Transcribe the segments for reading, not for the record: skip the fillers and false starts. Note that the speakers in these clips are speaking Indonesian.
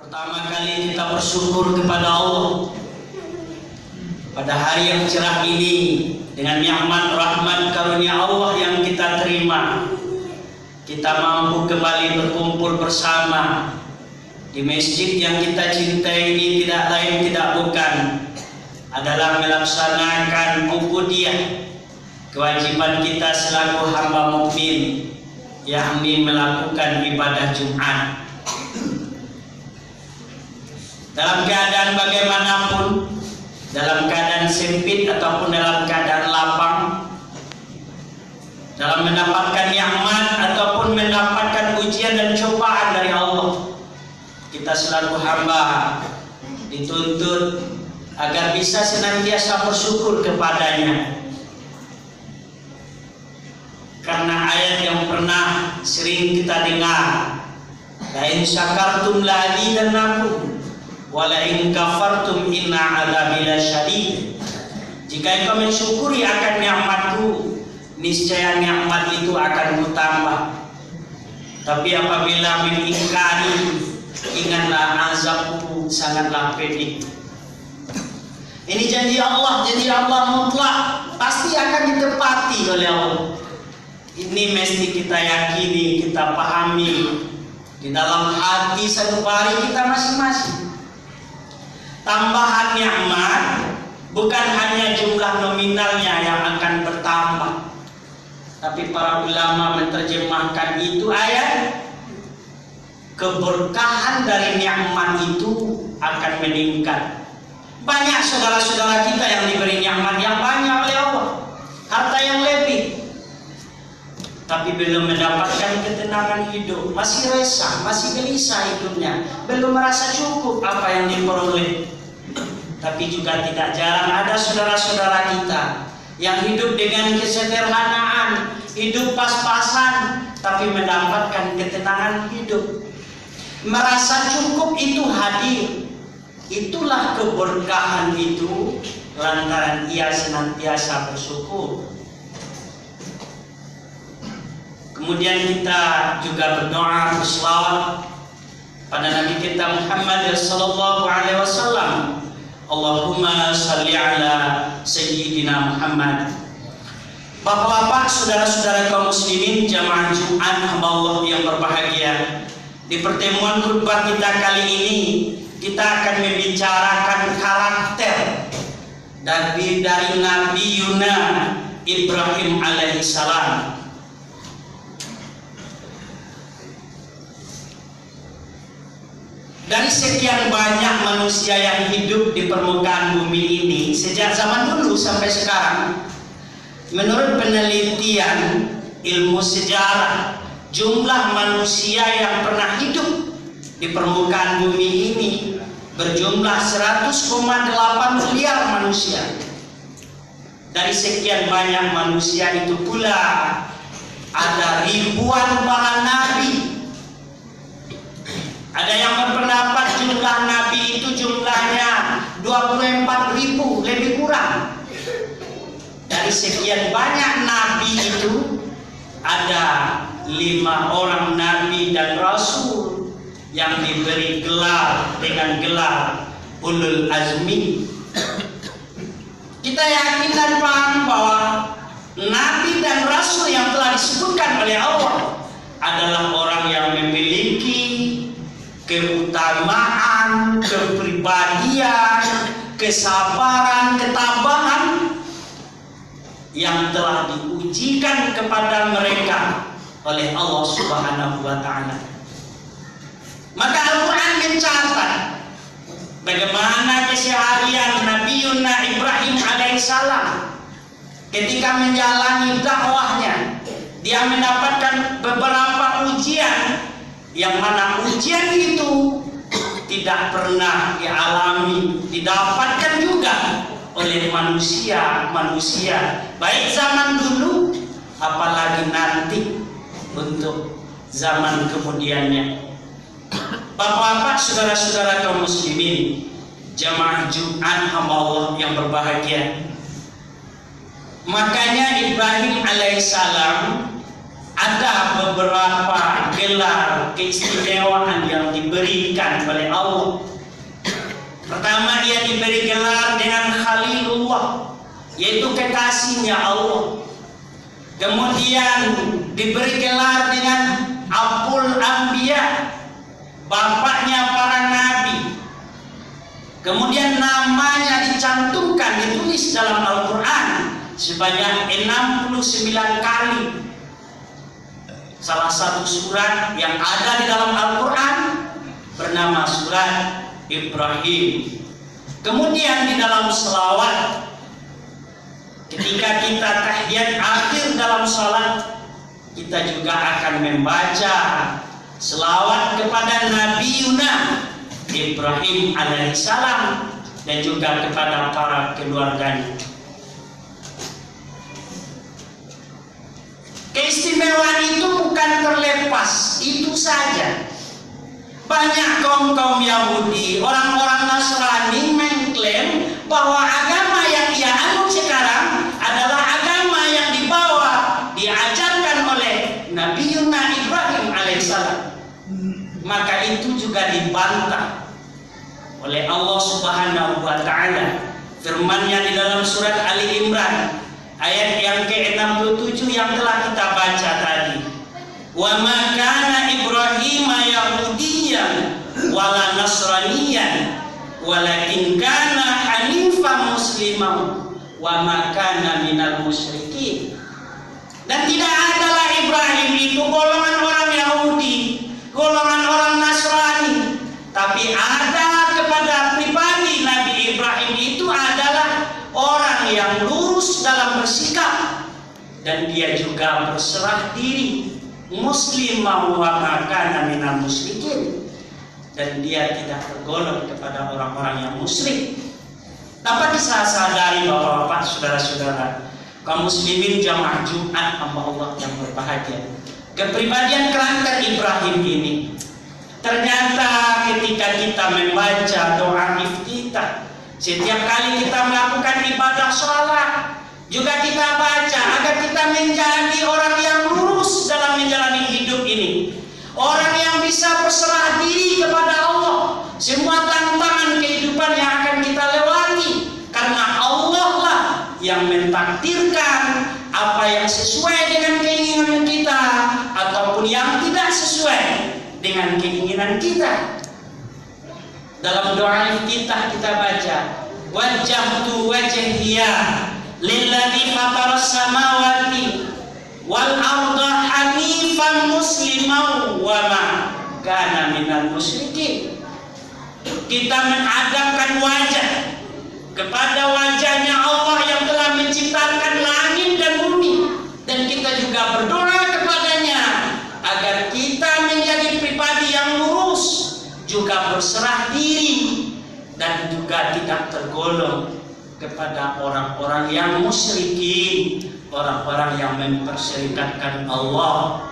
Pertama kali kita bersyukur kepada Allah pada hari yang cerah ini dengan nikmat rahmat karunia Allah yang kita terima. Kita mampu kembali berkumpul bersama di masjid yang kita cintai ini, tidak lain tidak bukan adalah melaksanakan ubudiyah, kewajiban kita selaku hamba mukmin, yakni melakukan ibadah Jumat. Dalam keadaan bagaimanapun, dalam keadaan sempit ataupun dalam keadaan lapang, dalam mendapatkan nikmat ataupun mendapatkan ujian dan cobaan dari Allah, kita selalu hamba dituntut agar bisa senantiasa bersyukur kepadanya. Karena ayat yang pernah sering kita dengar, la in syakartum la azidannakum wala in kafartum inna adzabi lasyadid. Jika engkau mensyukuri akan nikmatku, niscaya nikmat itu akan kutambah. Tapi apabila mengingkari, ingatlah azabku sangatlah pedih. Ini janji Allah mutlak, pasti akan ditepati oleh Allah. Ini mesti kita yakini, kita pahami di dalam hati sanubari kita masing-masing. Tambahan nikmat bukan hanya jumlah nominalnya yang akan bertambah, tapi para ulama menerjemahkan itu ayat keberkahan dari nikmat itu akan meningkat. Banyak saudara-saudara kita yang diberi nikmat yang banyak oleh Allah, harta yang lebih, tapi belum mendapatkan ketenangan hidup, masih resah, masih gelisah hidupnya, belum merasa cukup apa yang diperoleh. Tapi juga tidak jarang ada saudara-saudara kita yang hidup dengan kesederhanaan, hidup pas-pasan, tapi mendapatkan ketenangan hidup. Merasa cukup itu hadir. Itulah keberkahan itu lantaran ia senantiasa bersyukur. Kemudian kita juga berdoa berselawat pada Nabi kita Muhammad sallallahu alaihi wasallam. Allahumma salli ala sayyidina Muhammad. Bapak-bapak, saudara-saudara kaum muslimin jamaah Jumat hamba Allah yang berbahagia, di pertemuan khutbah kita kali ini kita akan membicarakan karakter dari Nabi Ibrahim alaihissalam. Dari sekian banyak manusia yang hidup di permukaan bumi ini sejak zaman dulu sampai sekarang, menurut penelitian ilmu sejarah, jumlah manusia yang pernah hidup di permukaan bumi ini berjumlah 100,8 miliar manusia. Dari sekian banyak manusia itu pula ada ribuan para nabi. Ada yang berpendapat jumlah nabi itu jumlahnya 24.000 lebih kurang. Dari sekian banyak nabi itu ada 5 orang nabi dan rasul yang diberi gelar dengan gelar ulul azmi. Kita yakin dan paham bahwa nabi dan rasul yang telah disebutkan oleh Allah adalah orang yang memiliki keutamaan, kepribadian, kesabaran, ketabahan yang telah diujikan kepada mereka oleh Allah Subhanahu wa Ta'ala. Maka Al-Quran mencatat bagaimana keseharian Nabi Ibrahim alaihissalam ketika menjalani dakwahnya. Dia mendapatkan beberapa ujian, yang mana ujian itu tidak pernah dialami, didapatkan juga oleh manusia baik zaman dulu apalagi nanti untuk zaman kemudiannya. Bapak-bapak, saudara-saudara kaum muslimin, jamaah Jumat hamba Allah yang berbahagia, makanya Ibrahim alaihissalam ada beberapa gelar keistimewaan yang diberikan oleh Allah. Pertama, dia diberi gelar dengan Khalilullah, yaitu kekasihnya Allah. Kemudian diberi gelar dengan Abul Anbiya, bapaknya para nabi. Kemudian namanya dicantumkan, ditulis dalam Al-Quran sebanyak 69 kali. Salah satu surat yang ada di dalam Al-Quran bernama surat Ibrahim. Kemudian di dalam selawat, ketika kita tahiyat akhir dalam salat, kita juga akan membaca selawat kepada Nabi Ibrahim alaihissalam dan juga kepada para keluarganya. Keistimewaan itu bukan terlepas itu saja. Banyak kaum Yahudi, orang-orang Nasrani mengklaim bahwa agama yang ia anut sekarang adalah agama yang diajarkan oleh Nabi Ibrahim alaihissalam. Maka itu juga dibantah oleh Allah Subhanahu wa taala. Firman-Nya di dalam surat Ali Imran ayat yang ke-67 yang telah kita baca tadi. Wa ma kana Ibrahim Yahudiyan wala Nasraniyan walakin kana hanifan musliman wa ma kana minal musyrikin. Dan tidak adalah Ibrahim itu golongan orang Yahudi, golongan orang Nasrani, tapi ada kepada pribadi Nabi Ibrahim itu adalah orang yang lurus dalam bersikap, dan dia juga berserah diri, muslimah wa ma kana minal musyrikin, dan dia tidak tergolong kepada orang-orang yang musyrik. Dapat disadari bapak-bapak, saudara-saudara, kaum muslimin jamaah Jumat hamba Allah yang berbahagia, kepribadian karakter Ibrahim ini ternyata ketika kita membaca doa iftitah, setiap kali kita melakukan ibadah sholat, juga kita baca agar kita menjadi orang yang lurus dalam menjalani hidup ini, orang yang bisa berserah diri kepada Allah semua tantangan kehidupan yang akan kita lewati, karena Allah lah yang mentakdirkan apa yang sesuai dengan keinginan kita ataupun yang tidak sesuai dengan keinginan kita. Dalam doa iftitah kita baca, wajjahtu wajhiya lilladzi fataras samawati wal arda hanifan musliman wa ma kana minal musyrikin. Kita menghadapkan wajah kepada wajahnya Allah yang telah menciptakan langit dan bumi, dan kita juga berdoa kepadanya agar kita menjadi pribadi yang lurus, juga berserah diri, dan juga tidak tergolong kepada orang-orang yang musyrikin, orang-orang yang memperserikatkan Allah.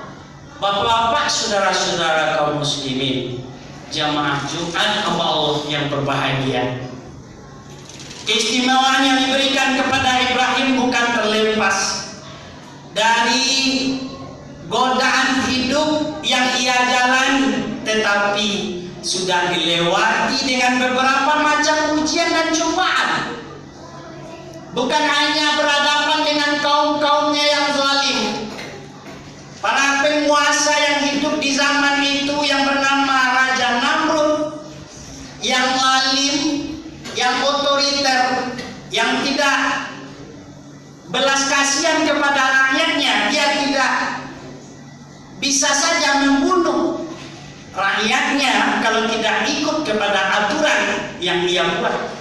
Bapak-bapak, saudara-saudara kaum muslimin, jamaah Jumat Allah yang berbahagia, keistimewaan yang diberikan kepada Ibrahim bukan terlepas dari godaan hidup yang ia jalani, tetapi sudah dilewati dengan beberapa macam ujian dan cobaan. Bukan hanya berhadapan dengan kaum-kaumnya yang zalim, para penguasa yang hidup di zaman itu yang bernama Raja Namrud, yang lalim, yang otoriter, yang tidak belas kasihan kepada rakyatnya. Dia tidak bisa saja membunuh rakyatnya kalau tidak ikut kepada aturan yang dia buat.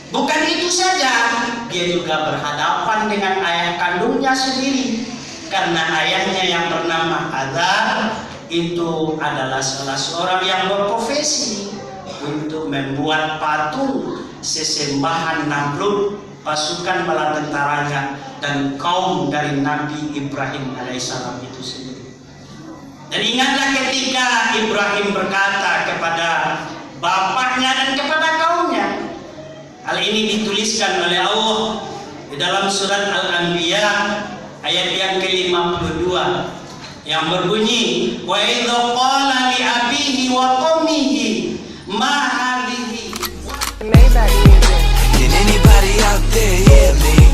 Bukan itu saja, dia juga berhadapan dengan ayah kandungnya sendiri, karena ayahnya yang bernama Azar itu adalah salah seorang yang berprofesi untuk membuat patung sesembahan Namrud, pasukan bala tentaranya, dan kaum dari Nabi Ibrahim alaihissalam itu sendiri. Dan ingatlah ketika Ibrahim berkata kepada bapaknya dan kepada kaumnya. Hal ini dituliskan oleh Allah di dalam surat Al-Anbiya ayat yang ke-52. yang berbunyi wa idza qala li abihi wa qaumihi ma hadhihi. Maybach music. Can anybody out there hear me?